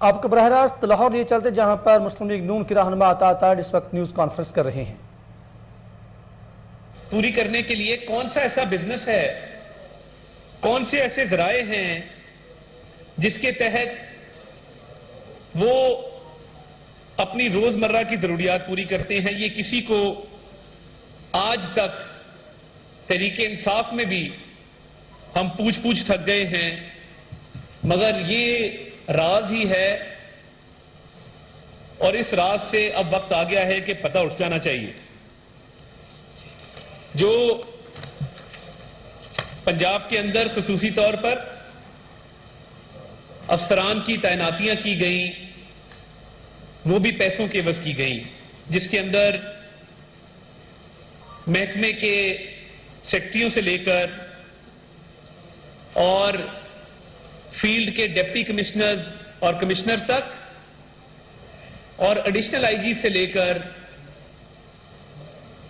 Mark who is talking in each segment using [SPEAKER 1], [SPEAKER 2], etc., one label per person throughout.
[SPEAKER 1] آپ کو براہ راست لاہور لیے چلتے جہاں پر مسلم لیگ نون کی رہنما عطا طاہر اس وقت نیوز کانفرنس کر رہے ہیں۔
[SPEAKER 2] پوری کرنے کے لیے کون سا ایسا بزنس ہے، کون سے ایسے ذرائع ہیں جس کے تحت وہ اپنی روزمرہ کی ضروریات پوری کرتے ہیں؟ یہ کسی کو آج تک تحریک انصاف میں بھی ہم پوچھ تھک گئے ہیں، مگر یہ راز ہی ہے اور اس راز سے اب وقت آ گیا ہے کہ پتہ اٹھ جانا چاہیے۔ جو پنجاب کے اندر خصوصی طور پر افسران کی تعیناتیاں کی گئیں وہ بھی پیسوں کے عوض کی گئیں، جس کے اندر محکمے کے سیکرٹریوں سے لے کر اور فیلڈ کے ڈپٹی کمشنر اور کمشنر تک اور ایڈیشنل آئی جی سے لے کر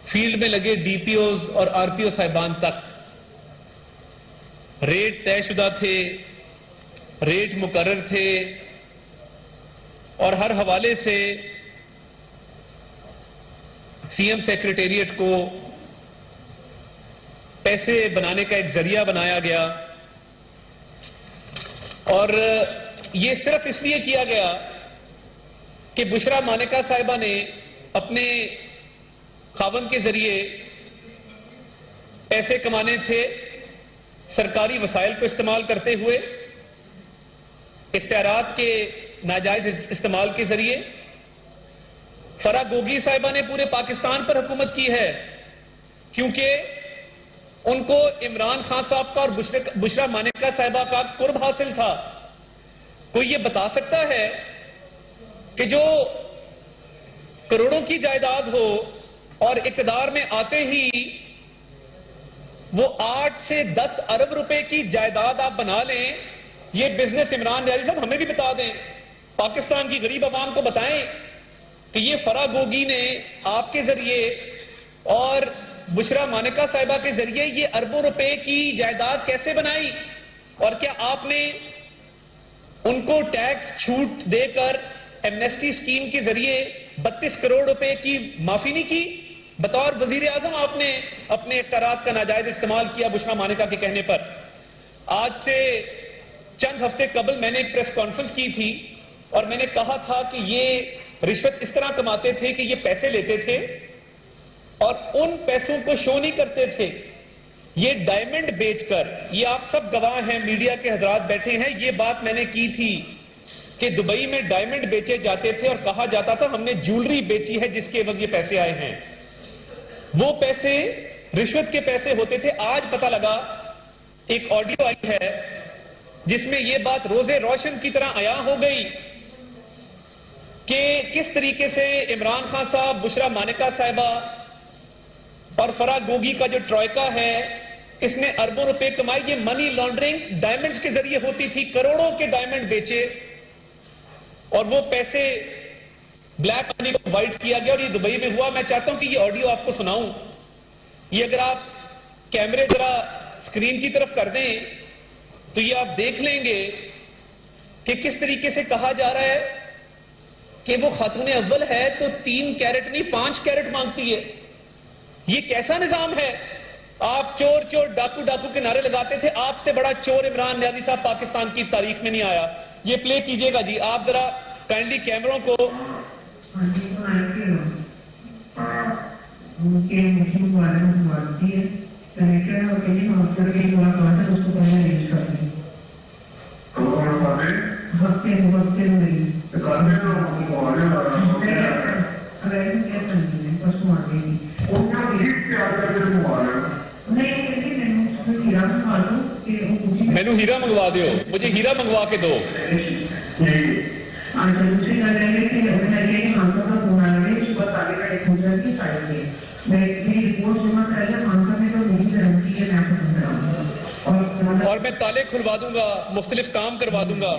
[SPEAKER 2] فیلڈ میں لگے ڈی پی اوز اور آر پی او صاحبان تک ریٹ طے شدہ تھے، ریٹ مقرر تھے اور ہر حوالے سے سی ایم سیکریٹریٹ کو پیسے بنانے کا ایک ذریعہ بنایا گیا، اور یہ صرف اس لیے کیا گیا کہ بشرا مانیکا صاحبہ نے اپنے خاوند کے ذریعے پیسے کمانے تھے سرکاری وسائل کو استعمال کرتے ہوئے، اشتہارات کے ناجائز استعمال کے ذریعے۔ فرا گوگی صاحبہ نے پورے پاکستان پر حکومت کی ہے کیونکہ ان کو عمران خان صاحب کا اور بشرا مانیکا صاحبہ کا قرب حاصل تھا۔ کوئی یہ بتا سکتا ہے کہ جو کروڑوں کی جائیداد ہو اور اقتدار میں آتے ہی وہ 8 سے 10 ارب روپے کی جائیداد آپ بنا لیں؟ یہ بزنس عمران نیازی صاحب ہمیں بھی بتا دیں، پاکستان کی غریب عوام کو بتائیں کہ یہ فرا گوگی نے آپ کے ذریعے اور بشرا مانیکا صاحبہ کے ذریعے یہ اربوں روپے کی جائیداد کیسے بنائی، اور کیا آپ نے ان کو ٹیکس چھوٹ دے کر ایمنیسٹی اسکیم کے ذریعے 32 کروڑ روپے کی معافی نہیں کی؟ بطور وزیر اعظم آپ نے اپنے اختیارات کا ناجائز استعمال کیا بشرا مانیکا کے کہنے پر۔ آج سے چند ہفتے قبل میں نے ایک پریس کانفرنس کی تھی اور میں نے کہا تھا کہ یہ رشوت اس طرح کماتے تھے کہ یہ پیسے لیتے تھے اور ان پیسوں کو شو نہیں کرتے تھے، یہ ڈائمنڈ بیچ کر، یہ آپ سب گواہ ہیں، میڈیا کے حضرات بیٹھے ہیں، یہ بات میں نے کی تھی کہ دبئی میں ڈائمنڈ بیچے جاتے تھے اور کہا جاتا تھا ہم نے جولری بیچی ہے جس کے عوض یہ پیسے آئے ہیں۔ وہ پیسے رشوت کے پیسے ہوتے تھے۔ آج پتہ لگا، ایک آڈیو آئی ہے جس میں یہ بات روزے روشن کی طرح عیاں ہو گئی کہ کس طریقے سے عمران خان صاحب، بشرا مانیکا صاحبہ اور فرا گوگی کا جو ٹرائکا ہے اس نے اربوں روپے کمائی۔ یہ منی لانڈرنگ ڈائمنڈز کے ذریعے ہوتی تھی، کروڑوں کے ڈائمنڈ بیچے اور وہ پیسے بلیک منی کو وائٹ کیا گیا اور یہ دبئی میں ہوا۔ میں چاہتا ہوں کہ یہ آڈیو آپ کو سناؤں، یہ اگر آپ کیمرے ذرا اسکرین کی طرف کر دیں تو یہ آپ دیکھ لیں گے کہ کس طریقے سے کہا جا رہا ہے کہ وہ خاتون اول ہے تو 3 کیرٹ نہیں 5 کیرٹ مانگتی ہے۔ یہ کیسا نظام ہے؟ آپ چور چور ڈاکو ڈاکو کے نعرے لگاتے تھے، آپ سے بڑا چور عمران نیازی صاحب پاکستان کی تاریخ میں نہیں آیا۔ یہ پلے کیجئے گا جی، آپ ذرا کائنڈلی کیمروں کو۔ مینو ہیرا منگوا دیو، مجھے ہیرا منگوا کے دو۔ اور میں تالے کھلوا دوں گا، مختلف کام کروا دوں گا۔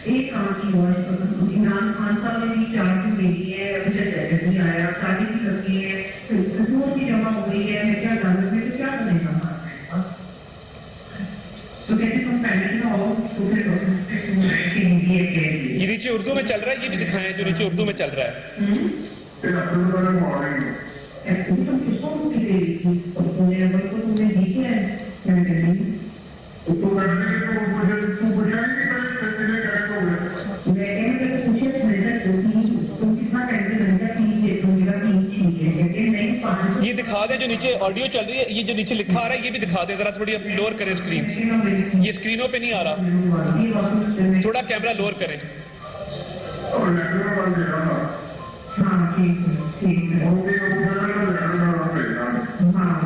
[SPEAKER 3] ایک کام کی عمران خان صاحب نے بھی چارج بھیجی ہے، ابھی تک جیکٹ نہیں آیا، شادی بھی کرتی ہے، کی جمع ہو گئی ہے، میں کیا جانتی
[SPEAKER 2] اردو میں چل رہا ہے یہ بھی دکھائیں جو نیچے اردو میں چل رہا ہے.
[SPEAKER 3] ایکچولی تم کس کو روٹی دے رہی تھی؟ تمہیں اگر تو تم نے دی ہے میں نے نہیں میں پوچھے تم کتنا ٹائم سے گھنٹہ پیجیے تم میرا پیج چیزیں لیکن نہیں پانچ
[SPEAKER 2] یہ دکھا دیں جو نیچے آڈیو چل رہی ہے, یہ جو نیچے لکھا آ رہا ہے یہ بھی دکھا دیں ذرا, تھوڑی اپنی لوور کریں اسکرین, یہ اسکرینوں پہ نہیں آ رہا, تھوڑا کیمرہ لوور کریں.
[SPEAKER 3] ہاں ٹھیک ہے ٹھیک ہے ہاں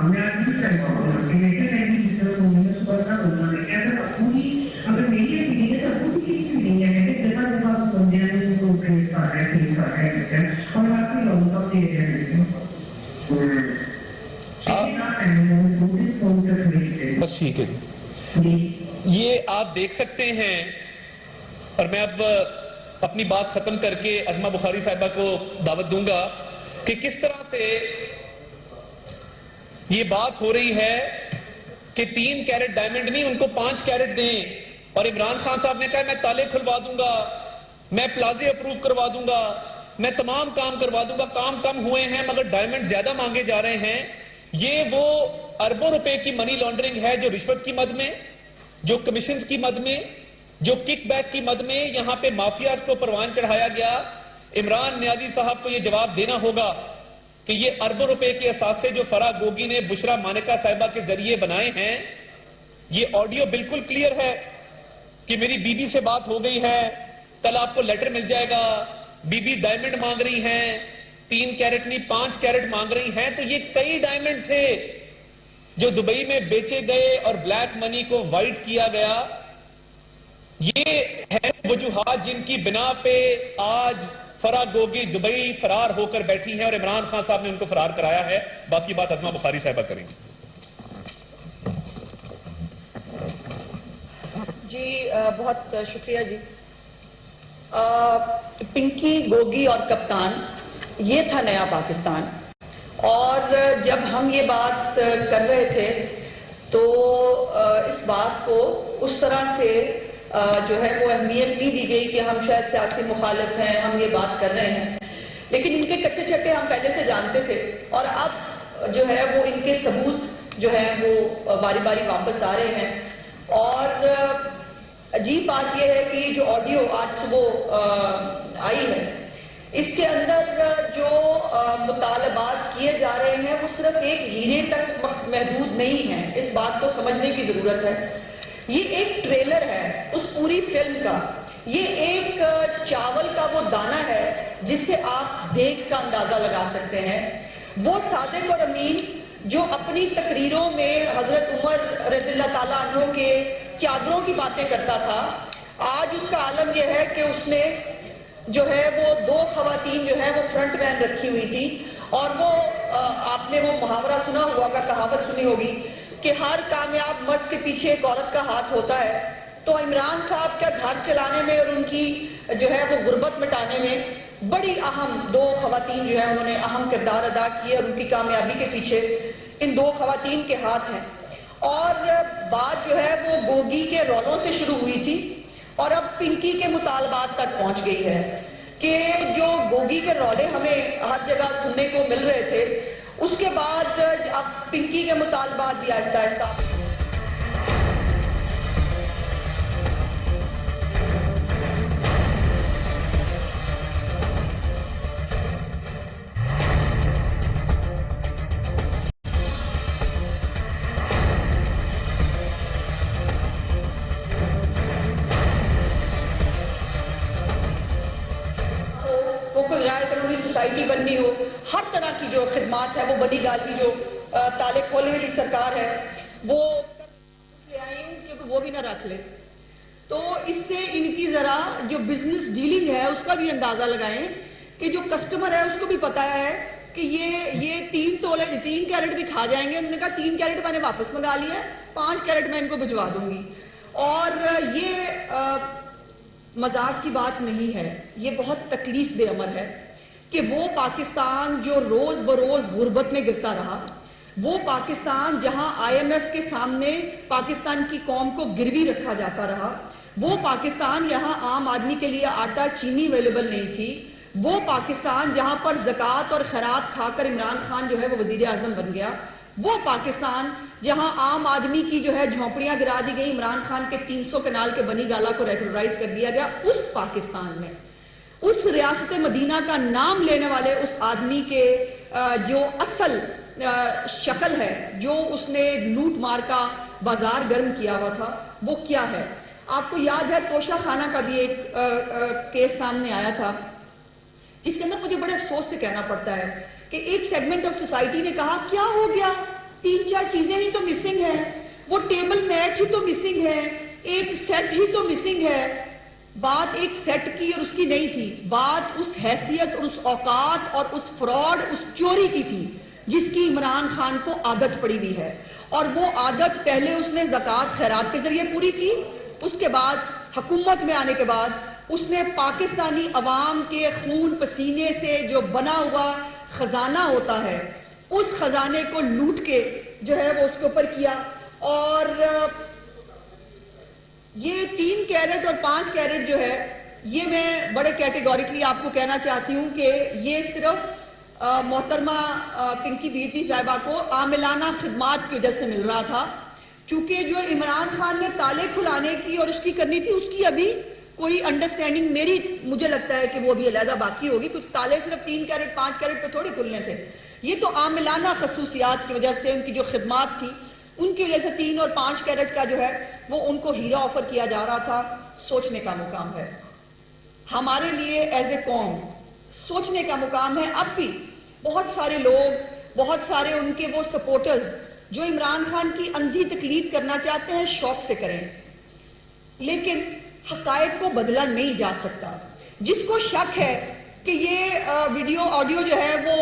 [SPEAKER 3] میں بھی چاہتا ہوں لیکن میں بھی جس طرح تم نے صبح کا بولنا ہے ایسا پوری اگر میری اپنی ہے تو پوری چیز نہیں ہے کہ جگہ جگہ بندے ہیں جو ٹریس کر رہے ہیں ٹھیک کر رہے ہیں اور آپ کے لوگوں کا دے رہے ہیں
[SPEAKER 2] بس ٹھیک ہے
[SPEAKER 3] جی
[SPEAKER 2] یہ آپ دیکھ سکتے ہیں. اور میں اب اپنی بات ختم کر کے عظمہ بخاری صاحبہ کو دعوت دوں گا کہ کس طرح سے یہ بات ہو رہی ہے کہ 3 کیرٹ ڈائمنڈ نہیں ان کو 5 کیرٹ دیں, اور عمران خان صاحب نے کہا میں تالے کھلوا دوں گا, میں پلازے اپروو کروا دوں گا, میں تمام کام کروا دوں گا. کام کم ہوئے ہیں مگر ڈائمنڈ زیادہ مانگے جا رہے ہیں. یہ وہ اربوں روپے کی منی لانڈرنگ ہے جو رشوت کی مد میں, جو کمیشنز کی مد میں, جو کک بیک کی مد میں یہاں پہ مافیاز کو پروان چڑھایا گیا. عمران نیازی صاحب کو یہ جواب دینا ہوگا کہ یہ اربوں روپے کے اثاثے جو فرا گوگی نے بشرا مانکا صاحبہ کے ذریعے بنائے ہیں, یہ آڈیو بالکل کلیئر ہے کہ میری بی بی سے بات ہو گئی ہے, کل آپ کو لیٹر مل جائے گا, بی بی ڈائمنڈ مانگ رہی ہیں, 3 کیرٹ نہیں 5 کیرٹ مانگ رہی ہیں. تو یہ کئی ڈائمنڈ تھے جو دبئی میں بیچے گئے اور بلیک منی کو وائٹ کیا گیا. یہ ہے وجوہات جن کی بنا پہ آج فرا گوگی دبئی فرار ہو کر بیٹھی ہیں اور عمران خان صاحب نے ان کو فرار کرایا ہے. باقی بات عظمہ بخاری صاحبہ کریں گی.
[SPEAKER 4] جی بہت شکریہ جی. پنکی, گوگی اور کپتان یہ تھا نیا پاکستان, اور جب ہم یہ بات کر رہے تھے تو اس بات کو اس طرح سے جو ہے وہ اہمیت نہیں دی گئی کہ ہم شاید سیاسی مخالف ہیں, ہم یہ بات کر رہے ہیں, لیکن ان کے کچے چٹے ہم پہلے سے جانتے تھے. اور اب جو ہے وہ ان کے ثبوت جو ہے وہ باری باری واپس آ رہے ہیں. اور عجیب بات یہ ہے کہ جو آڈیو آج صبح آئی ہے اس کے اندر جو مطالبات کیے جا رہے ہیں وہ صرف ایک ہیرے تک محدود نہیں ہیں. اس بات کو سمجھنے کی ضرورت ہے. یہ ایک ٹریلر ہے اس پوری فلم کا, یہ ایک چاول کا وہ دانہ ہے جس سے آپ دیکھ کا اندازہ لگا سکتے ہیں. وہ صادق اور امین جو اپنی تقریروں میں حضرت عمر رضی اللہ تعالیٰ عنہ کے چادروں کی باتیں کرتا تھا, آج اس کا عالم یہ ہے کہ اس نے جو ہے وہ 2 خواتین جو ہے وہ فرنٹ مین رکھی ہوئی تھی. اور وہ آپ نے وہ محاورہ سنا ہوا کا, کہاوت سنی ہوگی کہ ہر کامیاب مرد کے پیچھے ایک عورت کا ہاتھ ہوتا ہے. تو عمران صاحب کا گھر چلانے میں اور ان کی جو ہے وہ غربت مٹانے میں بڑی اہم 2 خواتین جو ہے انہوں نے اہم کردار ادا کیے, اور ان کی کامیابی کے پیچھے ان 2 خواتین کے ہاتھ ہیں. اور بات جو ہے وہ گوگی کے رولوں سے شروع ہوئی تھی اور اب پنکی کے مطالبات تک پہنچ گئی ہے کہ جو گوگی کے رولے ہمیں ہر جگہ سننے کو مل رہے تھے, اس کے بعد اب پنکی کے مطالبات بھی آہستہ آہستہ سوسائٹی بننی ہو, ہر طرح کی جو خدمات ہے وہ بڑی گالی جو تالے کھولنے والی سرکار ہے وہ
[SPEAKER 5] لے آئی ہوں کیونکہ وہ بھی نہ رکھ لے. تو اس سے ان کی ذرا جو بزنس ڈیلنگ ہے اس کا بھی اندازہ لگائیں کہ جو کسٹمر ہے اس کو بھی پتا ہے کہ یہ 3 کیرٹ بھی کھا جائیں گے. انہوں نے کہا 3 کیرٹ میں نے واپس منگا لیا ہے, 5 کیرٹ میں ان کو بھجوا دوں گی. اور یہ مذاق کی بات نہیں ہے, یہ بہت تکلیف دہ امر ہے کہ وہ پاکستان جو روز بروز غربت میں گرتا رہا, وہ پاکستان جہاں IMF کے سامنے پاکستان کی قوم کو گروی رکھا جاتا رہا, وہ پاکستان یہاں عام آدمی کے لیے آٹا چینی اویلیبل نہیں تھی، وہ پاکستان جہاں پر زکوٰۃ اور خیرات کھا کر عمران خان جو ہے وہ وزیر اعظم بن گیا، وہ پاکستان جہاں عام آدمی کی جو ہے جھونپڑیاں گرا دی گئی، عمران خان کے 300 کنال کے بنی گالہ کو ریگولرائز کر دیا گیا، اس پاکستان میں اس ریاست مدینہ کا نام لینے والے اس آدمی کے جو اصل شکل ہے، جو اس نے لوٹ مار کا بازار گرم کیا ہوا تھا، وہ کیا ہے؟ آپ کو یاد ہے توشہ خانہ کا بھی ایک کیس سامنے آیا تھا، جس کے اندر مجھے بڑے افسوس سے کہنا پڑتا ہے کہ ایک سیگمنٹ آف سوسائٹی نے کہا کیا ہو گیا، 3-4 چیزیں ہی تو مسنگ ہیں، وہ ٹیبل میٹ ہی تو مسنگ ہے، ایک سیٹ ہی تو مسنگ ہے۔ بات ایک سیٹ کی اور اس کی نہیں تھی، بات اس حیثیت اور اس اوقات اور اس فراڈ، اس چوری کی تھی جس کی عمران خان کو عادت پڑی ہوئی ہے، اور وہ عادت پہلے اس نے زکوٰۃ خیرات کے ذریعے پوری کی، اس کے بعد حکومت میں آنے کے بعد اس نے پاکستانی عوام کے خون پسینے سے جو بنا ہوا خزانہ ہوتا ہے، اس خزانے کو لوٹ کے جو ہے وہ اس کے اوپر کیا۔ اور یہ 3 کیرٹ اور 5 کیرٹ جو ہے، یہ میں بڑے کیٹیگوریکلی آپ کو کہنا چاہتی ہوں کہ یہ صرف محترمہ پنکی بیٹی صاحبہ کو عاملانہ خدمات کی وجہ سے مل رہا تھا، چونکہ جو عمران خان نے تالے کھلانے کی اور اس کی کرنی تھی، اس کی ابھی کوئی انڈرسٹینڈنگ مجھے لگتا ہے کہ وہ بھی علیحدہ باقی ہوگی، کیونکہ تالے صرف 3 کیرٹ 5 کیرٹ پہ تھوڑی کھلنے تھے، یہ تو عاملانہ خصوصیات کی وجہ سے ان کی جو خدمات تھی ان کی وجہ سے 3 اور 5 کیرٹ کا جو ہے وہ ان کو ہیرا آفر کیا جا رہا تھا۔ سوچنے کا مقام ہے ہمارے لیے ایز اے قوم، سوچنے کا مقام ہے۔ اب بھی بہت سارے لوگ، بہت سارے ان کے وہ سپورٹرز جو عمران خان کی اندھی تقلید کرنا چاہتے ہیں، شوق سے کریں، لیکن حقائق کو بدلا نہیں جا سکتا۔ جس کو شک ہے کہ یہ ویڈیو آڈیو جو ہے وہ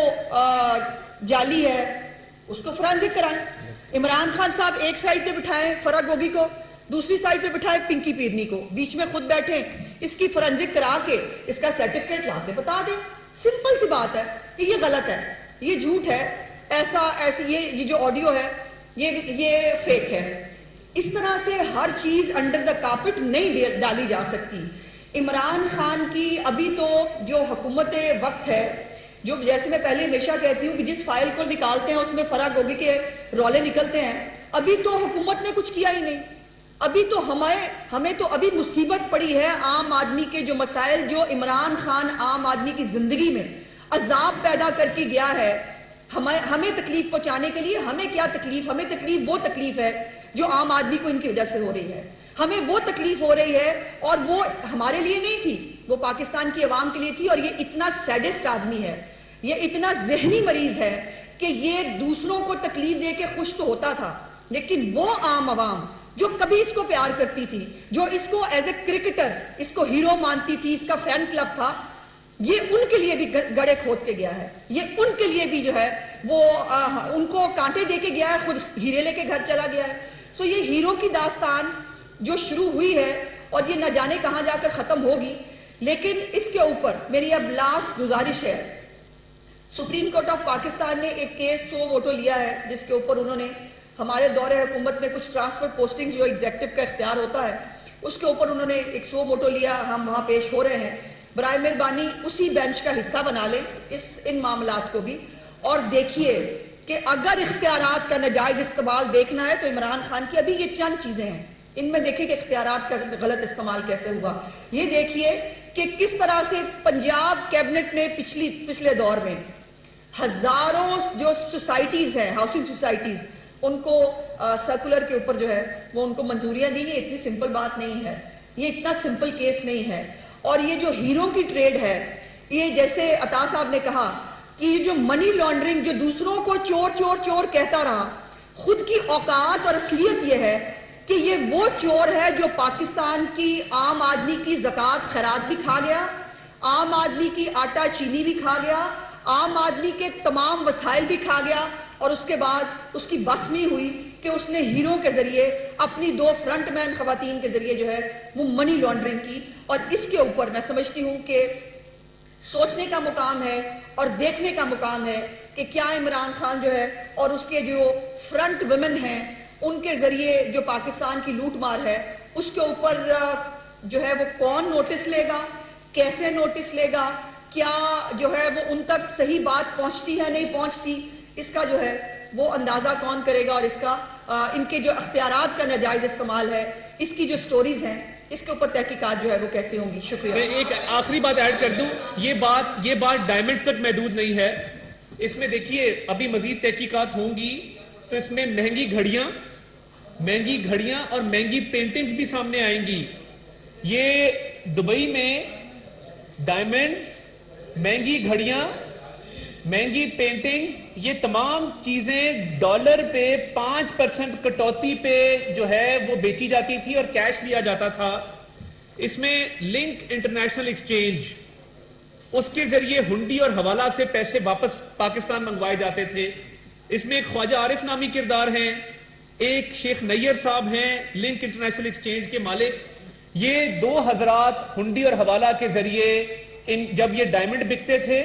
[SPEAKER 5] جعلی ہے، اس کو فرانزک کرائیں۔ عمران خان صاحب ایک سائڈ پہ بٹھائیں فرح گوگی کو، دوسری سائڈ پہ بٹھائیں پنکی پیرنی کو، بیچ میں خود بیٹھیں، اس کی فرانزک کرا کے اس کا سرٹیفکیٹ لا کے بتا دیں۔ سمپل سی بات ہے کہ یہ غلط ہے، یہ جھوٹ ہے، ایسی یہ جو آڈیو ہے یہ فیک ہے۔ اس طرح سے ہر چیز انڈر دا کارپٹ نہیں ڈالی جا سکتی۔ عمران خان کی ابھی تو جو حکومت وقت ہے، جو جیسے میں پہلے ہمیشہ کہتی ہوں کہ جس فائل کو نکالتے ہیں اس میں فرح گوگی کے رولے نکلتے ہیں، ابھی تو حکومت نے کچھ کیا ہی نہیں۔ ابھی تو ہمیں تو ابھی مصیبت پڑی ہے عام آدمی کے جو مسائل، جو عمران خان عام آدمی کی زندگی میں عذاب پیدا کر کے گیا ہے، ہمیں تکلیف پہنچانے کے لیے ہمیں کیا تکلیف؟ ہمیں تکلیف وہ تکلیف ہے جو عام آدمی کو ان کی وجہ سے ہو رہی ہے، ہمیں وہ تکلیف ہو رہی ہے، اور وہ ہمارے لیے نہیں تھی، وہ پاکستان کی عوام کے لیے تھی۔ اور یہ اتنا سیڈسٹ آدمی ہے، یہ اتنا ذہنی مریض ہے کہ یہ دوسروں کو تکلیف دے کے خوش تو ہوتا تھا، لیکن وہ عام عوام جو کبھی اس کو پیار کرتی تھی، جو اس کو ایز اے کرکٹر اس کو ہیرو مانتی تھی، اس کا فین کلب تھا، یہ ان کے لیے بھی گڑے کھود کے گیا ہے، یہ ان کے لیے بھی جو ہے وہ ان کو کانٹے دے کے گیا ہے، خود ہیرے لے کے گھر چلا گیا ہے۔ سو یہ ہیرو کی داستان جو شروع ہوئی ہے اور یہ نہ جانے کہاں جا کر ختم ہوگی، لیکن اس کے اوپر میری اب لاسٹ گزارش ہے، سپریم کورٹ آف پاکستان نے ایک کیس 100 ووٹو لیا ہے، جس کے اوپر انہوں نے ہمارے دور حکومت میں کچھ ٹرانسفر پوسٹنگ جو ایگزیکٹو کا اختیار ہوتا ہے، اس کے اوپر انہوں نے ایک 100 ووٹو لیا، ہم وہاں پیش ہو رہے ہیں۔ برائے مہربانی اسی بینچ کا حصہ بنا لیں ان معاملات کو بھی، اور دیکھیے کہ اگر اختیارات کا ناجائز استعمال دیکھنا ہے تو عمران خان کی ابھی یہ چند چیزیں ہیں، ان میں دیکھیں کہ اختیارات کا غلط استعمال کیسے ہوا۔ یہ دیکھیے کہ کس طرح سے پنجاب کیبنٹ نے پچھلے دور میں ہزاروں جو سوسائٹیز ہیں، ہاؤسنگ سوسائٹیز، ان کو سرکولر کے اوپر جو ہے وہ ان کو منظوریاں دی۔ یہ اتنی سمپل بات نہیں ہے، یہ اتنا سمپل کیس نہیں ہے۔ اور یہ جو ہیرو کی ٹریڈ ہے، یہ جیسے عطا صاحب نے کہا کہ یہ جو منی لانڈرنگ، جو دوسروں کو چور چور چور کہتا رہا، خود کی اوقات اور اصلیت یہ ہے کہ یہ وہ چور ہے جو پاکستان کی عام آدمی کی زکوٰۃ خیرات بھی کھا گیا، عام آدمی کی آٹا چینی بھی کھا گیا، عام آدمی کے تمام وسائل بھی کھا گیا، اور اس کے بعد اس کی بس نہیں ہوئی کہ اس نے ہیرو کے ذریعے اپنی 2 فرنٹ مین خواتین کے ذریعے جو ہے وہ منی لانڈرنگ کی۔ اور اس کے اوپر میں سمجھتی ہوں کہ سوچنے کا مقام ہے اور دیکھنے کا مقام ہے کہ کیا عمران خان جو ہے اور اس کے جو فرنٹ ویمن ہیں ان کے ذریعے جو پاکستان کی لوٹ مار ہے اس کے اوپر جو ہے وہ کون نوٹس لے گا, کیسے نوٹس لے گا, کیا جو ہے وہ ان تک صحیح بات پہنچتی ہے نہیں پہنچتی, اس کا جو ہے وہ اندازہ کون کرے گا, اور اس کا ان کے جو اختیارات کا ناجائز استعمال ہے, اس کی جو سٹوریز ہیں, اس کے اوپر تحقیقات جو ہے وہ کیسے ہوں گی. شکریہ.
[SPEAKER 6] میں ایک آخری بات ایڈ کر دوں, یہ بات ڈائمنڈز تک محدود نہیں ہے. اس میں دیکھیے ابھی مزید تحقیقات ہوں گی تو اس میں مہنگی گھڑیاں اور مہنگی پینٹنگز بھی سامنے آئیں گی. یہ دبئی میں ڈائمنڈز, مہنگی گھڑیاں, مہنگی پینٹنگز, یہ تمام چیزیں ڈالر پہ 5% کٹوتی پہ جو ہے وہ بیچی جاتی تھی اور کیش لیا جاتا تھا. اس میں لنک انٹرنیشنل ایکسچینج, اس کے ذریعے ہنڈی اور حوالہ سے پیسے واپس پاکستان منگوائے جاتے تھے. اس میں ایک خواجہ عارف نامی کردار ہیں, ایک شیخ نیر صاحب ہیں لنک انٹرنیشنل ایکسچینج کے مالک. یہ دو حضرات ہنڈی اور حوالہ کے ذریعے جب یہ ڈائمنڈ بکتے تھے,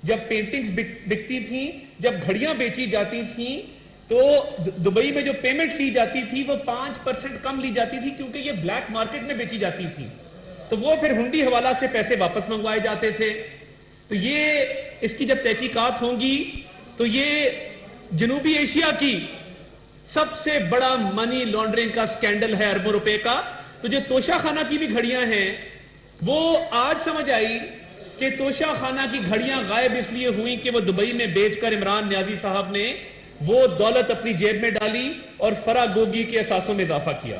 [SPEAKER 6] جب پینٹنگز بکتی تھیں, جب گھڑیاں بیچی جاتی تھیں, تو دبئی میں جو پیمنٹ لی جاتی تھی وہ 5% کم لی جاتی تھی کیونکہ یہ بلیک مارکیٹ میں بیچی جاتی تھی. تو وہ پھر ہنڈی حوالہ سے پیسے واپس منگوائے جاتے تھے. تو یہ اس کی جب تحقیقات ہوں گی تو یہ جنوبی ایشیا کی سب سے بڑا منی لانڈرنگ کا سکینڈل ہے, اربوں روپے کا. تو جو توشہ خانہ کی بھی گھڑیاں ہیں وہ آج سمجھ آئی کہ توشہ خانہ کی گھڑیاں غائب اس لیے ہوئیں کہ وہ دبئی میں بیچ کر عمران نیازی صاحب نے وہ دولت اپنی جیب میں ڈالی اور فرا گوگی کے اثاثوں میں اضافہ کیا.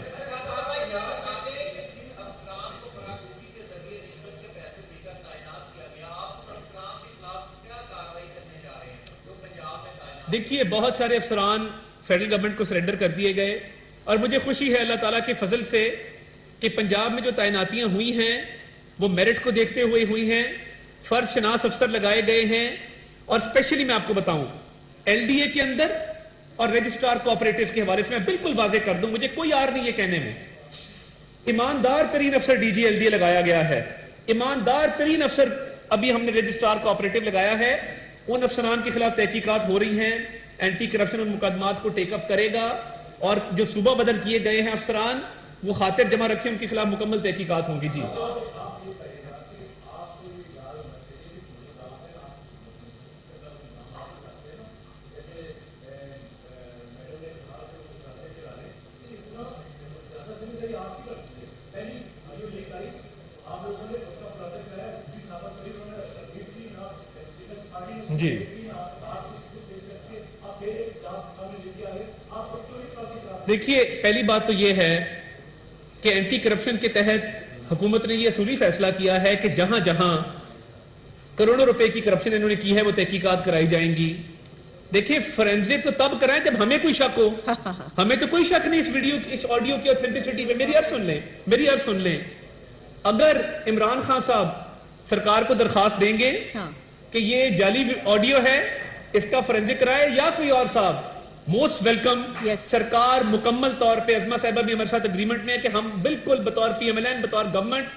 [SPEAKER 6] دیکھیے بہت سارے افسران فیڈرل گورنمنٹ کو سرنڈر کر دیے گئے, اور مجھے خوشی ہے اللہ تعالیٰ کے فضل سے کہ پنجاب میں جو تعیناتیاں ہوئی ہیں وہ میرٹ کو دیکھتے ہوئے ہوئی ہیں, فرض شناس افسر لگائے گئے ہیں. اور اسپیشلی میں آپ کو بتاؤں ایل ڈی اے کے اندر اور رجسٹرار کوآپریٹیوز کے حوالے سے میں بالکل واضح کر دوں, مجھے کوئی آر نہیں یہ کہنے میں, ایماندار ترین افسر D G L D A لگایا گیا ہے, ایماندار ترین افسر ابھی ہم نے رجسٹرار کوآپریٹیو لگایا ہے. ان افسران کے خلاف تحقیقات ہو رہی ہیں, اینٹی کرپشن ان مقدمات کو ٹیک اپ کرے گا, اور جو صوبہ بدر کیے گئے ہیں افسران وہ خاطر جمع رکھیں, ان کے خلاف مکمل تحقیقات ہوں گی. جی جی دیکھیے پہلی بات تو یہ ہے کہ اینٹی کرپشن کے تحت حکومت نے یہ اصولی فیصلہ کیا ہے کہ جہاں جہاں کروڑوں روپے کی کرپشن انہوں نے کی ہے وہ تحقیقات کرائی جائیں گی. دیکھیے فورینزک تو تب کرائیں جب ہمیں کوئی شک ہو, ہمیں تو کوئی شک نہیں اس ویڈیو اس آڈیو کی اوتھینٹسٹی پہ. میری عرض سن لیں, اگر عمران خان صاحب سرکار کو درخواست دیں گے کہ یہ جعلی آڈیو ہے, اس کا فورینزک کرائے, یا کوئی اور صاحب, موسٹ ویلکم. سرکار مکمل طور پہ, عظمہ صاحبہ بھی ہمارے ساتھ اگریمنٹ میں ہے کہ ہم بالکل بطور پی ایم ایل این, بطور گورنمنٹ,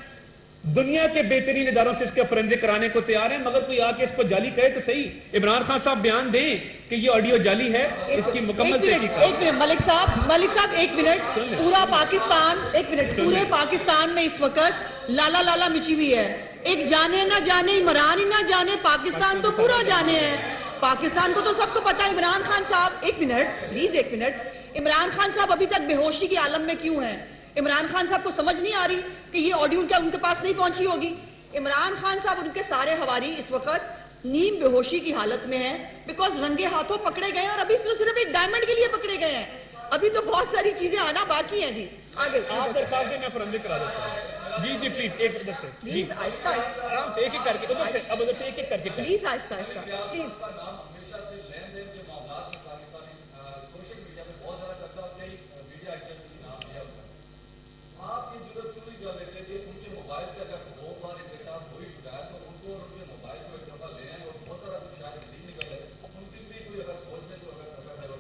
[SPEAKER 6] دنیا کے بہترین اداروں سے اس کا فورینزک کرانے کو تیار ہیں. مگر کوئی آ کے اس کو جعلی کہے تو صحیح, عمران خان صاحب بیان دیں کہ یہ آڈیو جعلی ہے, اس کی مکمل تحقیقات.
[SPEAKER 5] ایک منٹ ملک صاحب ایک منٹ. پورا پاکستان, ایک منٹ, پورے پاکستان میں اس وقت لالا لالا مچی ہوئی ہے. ایک جانے نہ جانے, عمران ہی نہ جانے, پاکستان تو پورا جانے ہے. پاکستان کو تو سب کو پتا ہے عمران خان صاحب, ایک منٹ پلیز, ایک منٹ, عمران خان صاحب ابھی تک بے ہوشی کے عالم میں کیوں ہیں؟ عمران خان صاحب کو سمجھ نہیں آ رہی کہ یہ آڈیو ان کے پاس نہیں پہنچی ہوگی. عمران خان صاحب ان کے سارے حوالی اس وقت نیم بے ہوشی کی حالت میں ہیں, بیکاز رنگے ہاتھوں پکڑے گئے ہیں, اور ابھی تو صرف ایک ڈائمنڈ کے لیے پکڑے گئے ہیں. ابھی تو بہت ساری چیزیں آنا باقی ہیں. جی آگے
[SPEAKER 6] آپ درخواست دیں, میں فورینزک کرا دیتا ہوں. جی پلیز, ایک ادھر سے
[SPEAKER 5] پلیز آہستہ آہستہ,
[SPEAKER 6] آرام سے, ایک ایک کر کے, ادھر سے, اب ادھر سے ایک ایک کر کے
[SPEAKER 5] پلیز آہستہ آہستہ, پلیز.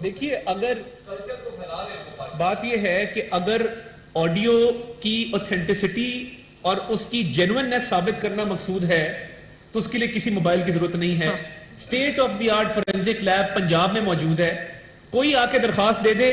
[SPEAKER 6] دیکھیے اگر بات یہ ہے کہ اگر آڈیو کی اوتھینٹسٹی اور اس کی جینوئننس ثابت کرنا مقصود ہے تو اس کے لیے کسی موبائل کی ضرورت نہیں ہے. State of the art forensic lab Punjab میں موجود ہے, کوئی آ کے درخواست دے دے